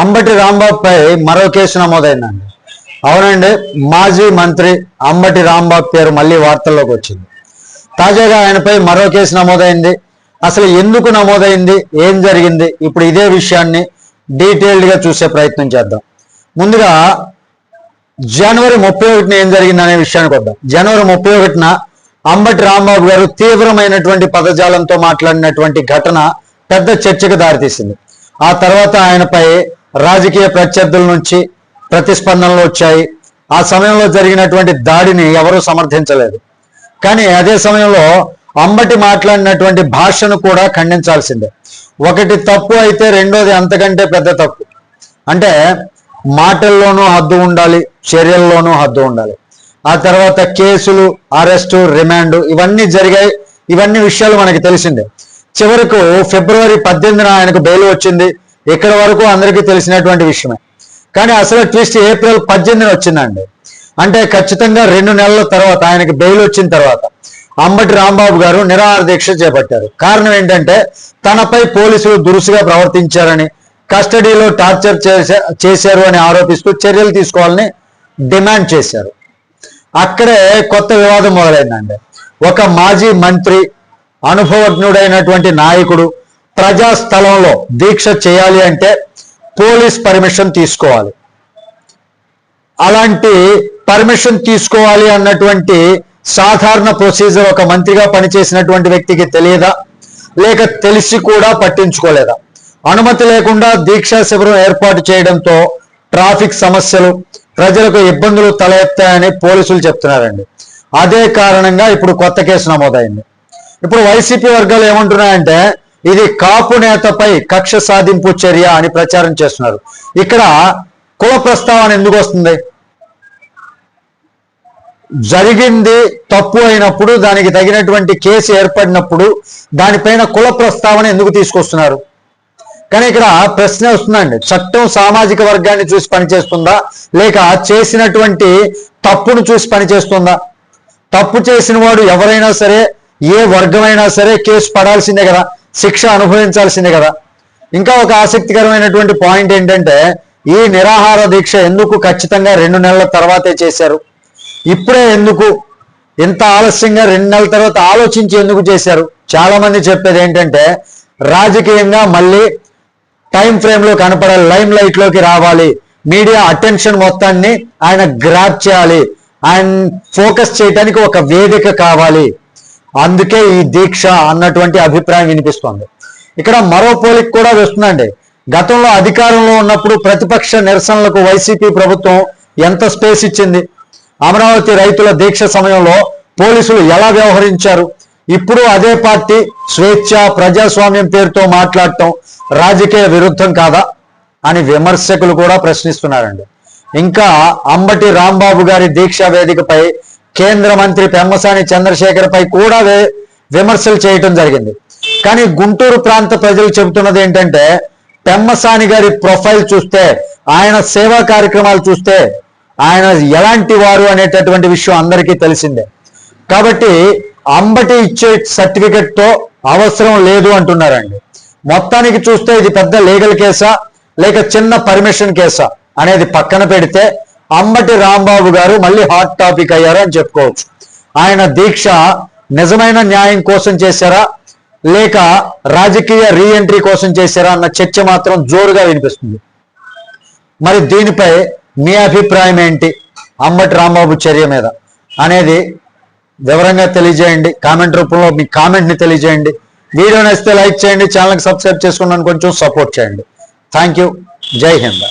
అంబటి రాంబాబుపై మరో కేసు నమోదైందండి. అవునండి, మాజీ మంత్రి అంబటి రాంబాబు పేరు మళ్ళీ వార్తల్లోకి వచ్చింది. తాజాగా ఆయనపై మరో కేసు నమోదైంది. అసలు ఎందుకు నమోదైంది, ఏం జరిగింది, ఇప్పుడు ఇదే విషయాన్ని డీటెయిల్డ్గా చూసే ప్రయత్నం చేద్దాం. ముందుగా జనవరి 31న ఏం జరిగింది అనే విషయానికి వద్దాం. జనవరి 31న అంబటి రాంబాబు గారు తీవ్రమైనటువంటి పదజాలంతో మాట్లాడినటువంటి ఘటన పెద్ద చర్చకు దారితీసింది. ఆ తర్వాత ఆయనపై రాజకీయ ప్రత్యర్థుల నుంచి ప్రతిస్పందనలు వచ్చాయి. ఆ సమయంలో జరిగినటువంటి దాడిని ఎవరూ సమర్థించలేదు. కానీ అదే సమయంలో అంబటి మాట్లాడినటువంటి భాషను కూడా ఖండించాల్సిందే. ఒకటి తప్పు అయితే రెండోది అంతకంటే పెద్ద తప్పు. అంటే మాటల్లోనూ హద్దు ఉండాలి, చర్యల్లోనూ హద్దు ఉండాలి. ఆ తర్వాత కేసులు, అరెస్టు, రిమాండ్ ఇవన్నీ జరిగాయి. ఇవన్నీ విషయాలు మనకి తెలిసిందే. చివరకు ఫిబ్రవరి 18న ఆయనకు బెయిల్ వచ్చింది. ఇక్కడ వరకు అందరికీ తెలిసినటువంటి విషయమే. కానీ అసలు ట్విస్ట్ ఏప్రిల్ 18న వచ్చిందండి. అంటే ఖచ్చితంగా 2 నెలల తర్వాత ఆయనకి బెయిల్ వచ్చిన తర్వాత అంబటి రాంబాబు గారు నిరాహార దీక్ష చేపట్టారు. కారణం ఏంటంటే తనపై పోలీసులు దురుసుగా ప్రవర్తించారని, కస్టడీలో టార్చర్ చేశారు అని ఆరోపిస్తూ చర్యలు తీసుకోవాలని డిమాండ్ చేశారు. అక్కడే కొత్త వివాదం మొదలైందండి. ఒక మాజీ మంత్రి, అనుభవజ్ఞుడైనటువంటి నాయకుడు ప్రజాస్థలంలో దీక్ష చేయాలి అంటే పోలీస్ పర్మిషన్ తీసుకోవాలి. అలాంటి పర్మిషన్ తీసుకోవాలి అన్నటువంటి సాధారణ ప్రొసీజర్ ఒక మంత్రిగా పనిచేసినటువంటి వ్యక్తికి తెలియదా, లేక తెలిసి కూడా పట్టించుకోలేదా? అనుమతి లేకుండా దీక్షా శిబిరం ఏర్పాటు చేయడంతో ట్రాఫిక్ సమస్యలు, ప్రజలకు ఇబ్బందులు తలెత్తాయని పోలీసులు చెప్తున్నారండి. అదే కారణంగా ఇప్పుడు కొత్త కేసు నమోదైంది. ఇప్పుడు వైసీపీ వర్గాలు ఏమంటున్నాయంటే ఇది కాపు నేతపై కక్ష సాధింపు చర్య అని ప్రచారం చేస్తున్నారు. ఇక్కడ కుల ప్రస్తావన ఎందుకు వస్తుంది? జరిగింది తప్పు అయినప్పుడు, దానికి తగినటువంటి కేసు ఏర్పడినప్పుడు దానిపైన కుల ప్రస్తావన ఎందుకు తీసుకొస్తున్నారు? కానీ ఇక్కడ ప్రశ్న వస్తుందండి, చట్టం సామాజిక వర్గాన్ని చూసి పనిచేస్తుందా, లేక చేసినటువంటి తప్పును చూసి పనిచేస్తుందా? తప్పు చేసిన వాడు ఎవరైనా సరే, ఏ వర్గమైనా సరే కేసు పడాల్సిందే కదా, శిక్ష అనుభవించాల్సిందే కదా. ఇంకా ఒక ఆసక్తికరమైనటువంటి పాయింట్ ఏంటంటే ఈ నిరాహార దీక్ష ఎందుకు ఖచ్చితంగా 2 నెలల తర్వాతే చేశారు? ఇప్పుడే ఎందుకు, ఇంత ఆలస్యంగా 2 నెలల తర్వాత ఆలోచించి ఎందుకు చేశారు? చాలా మంది చెప్పేది ఏంటంటే రాజకీయంగా మళ్ళీ టైం ఫ్రేమ్ లో కనపడాలి, లైమ్ లైట్ లోకి రావాలి, మీడియా అటెన్షన్ మొత్తాన్ని ఆయన గ్రాప్ చేయాలి, ఆయన ఫోకస్ చేయడానికి ఒక వేదిక కావాలి, అందుకే ఈ దీక్ష అన్నటువంటి అభిప్రాయం వినిపిస్తోంది. ఇక్కడ మరో పోలిక కూడా వస్తుందండి. గతంలో అధికారంలో ఉన్నప్పుడు ప్రతిపక్ష నిరసనలకు వైసీపీ ప్రభుత్వం ఎంత స్పేస్ ఇచ్చింది? అమరావతి రైతుల దీక్ష సమయంలో పోలీసులు ఎలా వ్యవహరించారు? ఇప్పుడు అదే పార్టీ స్వేచ్ఛ, ప్రజాస్వామ్యం పేరుతో మాట్లాడటం రాజకీయ విరుద్ధం కాదా అని విమర్శకులు కూడా ప్రశ్నిస్తున్నారండి. ఇంకా అంబటి రాంబాబు గారి దీక్షా వేదికపై కేంద్ర మంత్రి పెమ్మసాని చంద్రశేఖర్ పై కూడా విమర్శలు చేయటం జరిగింది. కానీ గుంటూరు ప్రాంత ప్రజలు చెబుతున్నది ఏంటంటే పెమ్మసాని గారి ప్రొఫైల్ చూస్తే, ఆయన సేవా కార్యక్రమాలు చూస్తే ఆయన ఎలాంటి వారు అనేటటువంటి విషయం అందరికీ తెలిసిందే. కాబట్టి అంబటి ఇచ్చే సర్టిఫికెట్ తో అవసరం లేదు అంటున్నారండి. మొత్తానికి చూస్తే ఇది పెద్ద లీగల్ కేసా లేక చిన్న పర్మిషన్ కేసా అనేది పక్కన పెడితే అంబటి రాంబాబు గారు మళ్ళీ హాట్ టాపిక్ అయ్యారు అని చెప్పుకోవచ్చు. ఆయన దీక్ష నిజమైన న్యాయం కోసం చేశారా లేక రాజకీయ రీఎంట్రీ కోసం చేశారా అన్న చర్చ మాత్రం జోరుగా వినిపిస్తుంది. మరి దీనిపై మీ అభిప్రాయం ఏంటి? అంబటి రాంబాబు చర్య మీద అనేది వివరంగా తెలియజేయండి. కామెంట్ రూపంలో మీ కామెంట్ని తెలియజేయండి. వీడియో నచ్చితే లైక్ చేయండి, ఛానల్కి సబ్స్క్రైబ్ చేసుకున్నాను కొంచెం సపోర్ట్ చేయండి. Thank you. జై హింద్.